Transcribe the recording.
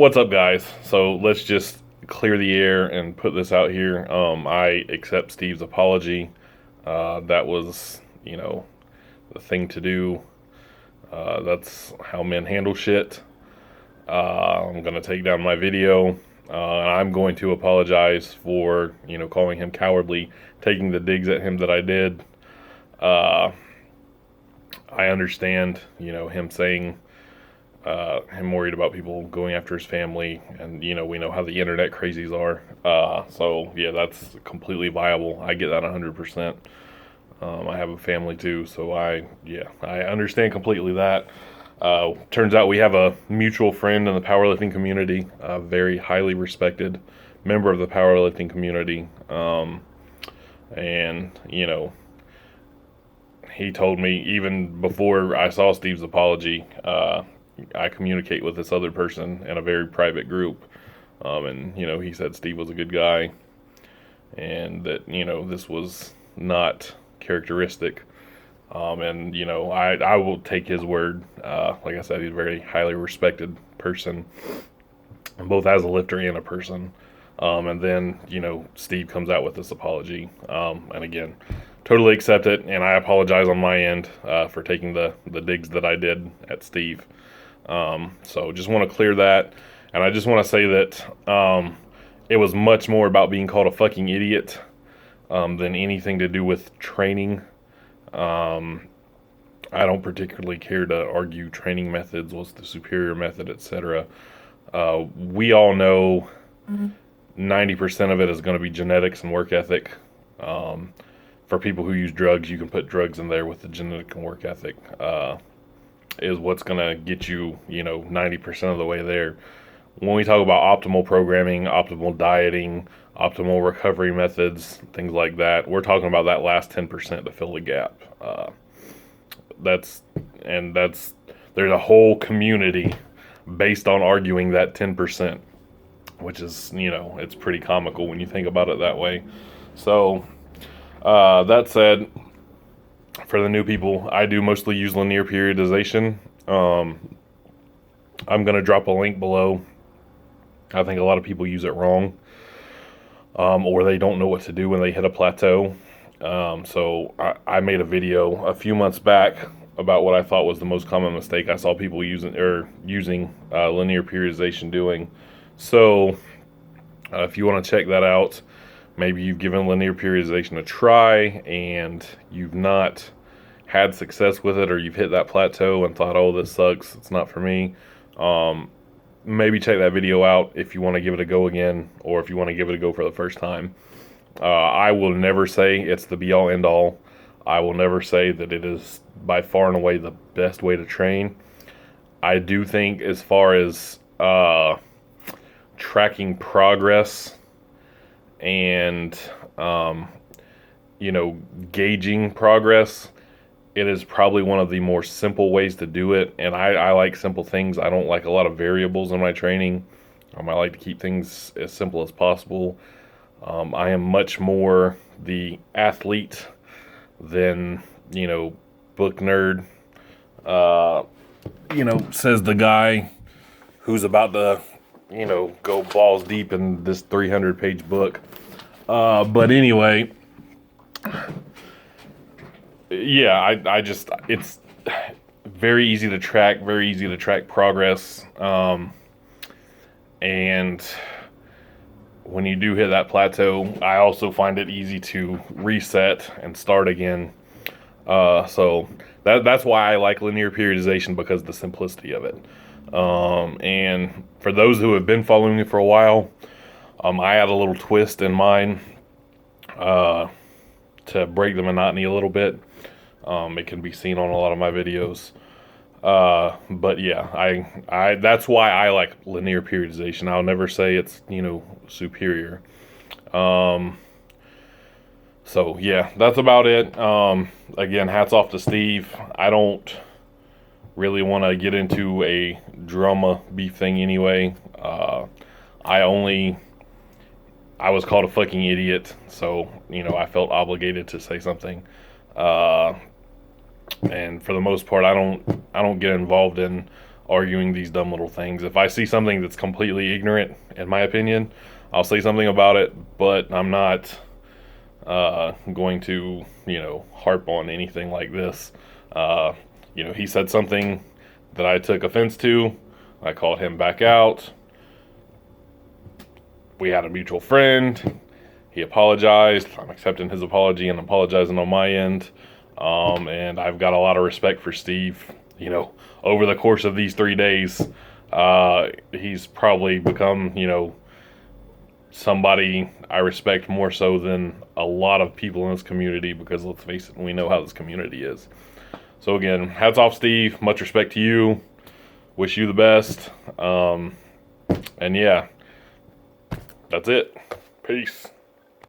What's up, guys? So let's just clear the air and put this out here. I accept Steve's apology. That was, the thing to do. That's how men handle shit. I'm gonna take down my video. I'm going to apologize for, calling him cowardly, taking the digs at him that I did. I understand, him saying, him worried about people going after his family, and we know how the internet crazies are. So yeah, that's completely viable. I get that 100%. I have a family too, so I understand completely that. Turns out we have a mutual friend in the powerlifting community, a very highly respected member of the powerlifting community, and he told me even before I saw Steve's apology. I communicate with this other person in a very private group, and he said Steve was a good guy, and that this was not characteristic, and I will take his word. Like I said, he's a very highly respected person, both as a lifter and a person. And then Steve comes out with this apology, and again, totally accept it, and I apologize on my end for taking the digs that I did at Steve. So just want to clear that, and I just want to say that it was much more about being called a fucking idiot than anything to do with training. I don't particularly care to argue training methods, what's the superior method, etc. We all know 90% of it is going to be genetics and work ethic. For people who use drugs, you can put drugs in there with the genetic and work ethic. Is what's going to get you, 90% of the way there. When we talk about optimal programming, optimal dieting, optimal recovery methods, things like that, we're talking about that last 10% to fill the gap. There's a whole community based on arguing that 10%, which is, it's pretty comical when you think about it that way. So, that said, for the new people, I do mostly use linear periodization. I'm going to drop a link below. I think a lot of people use it wrong, or they don't know what to do when they hit a plateau. So I made a video a few months back about what I thought was the most common mistake I saw people using linear periodization doing. So if you want to check that out, maybe you've given linear periodization a try and you've not had success with it, or you've hit that plateau and thought, oh, this sucks, it's not for me. Maybe check that video out if you want to give it a go again, or if you want to give it a go for the first time. I will never say it's the be all end all. I will never say that it is by far and away the best way to train. I do think as far as tracking progress and gauging progress, it is probably one of the more simple ways to do it, and I like simple things. I don't like a lot of variables in my training. I like to keep things as simple as possible. I am much more the athlete than book nerd. Says the guy who's about to go balls deep in this 300-page book. But anyway, yeah, it's very easy to track progress. And when you do hit that plateau, I also find it easy to reset and start again. So that's why I like linear periodization, because of the simplicity of it. And for those who have been following me for a while, I had a little twist in mind to break the monotony a little bit. It can be seen on a lot of my videos. But yeah, I that's why I like linear periodization. I'll never say it's, superior. So yeah, that's about it. Again, hats off to Steve. I don't really want to get into a drama beef thing anyway. I was called a fucking idiot, so I felt obligated to say something. And for the most part, I don't get involved in arguing these dumb little things. If I see something that's completely ignorant, in my opinion, I'll say something about it, but I'm not going to, harp on anything like this. He said something that I took offense to. I called him back out. We had a mutual friend. He apologized. I'm accepting his apology and apologizing on my end. And I've got a lot of respect for Steve. Over the course of these 3 days, he's probably become, somebody I respect more so than a lot of people in this community, because let's face it, we know how this community is. So again, hats off, Steve. Much respect to you. Wish you the best. And yeah, that's it. Peace.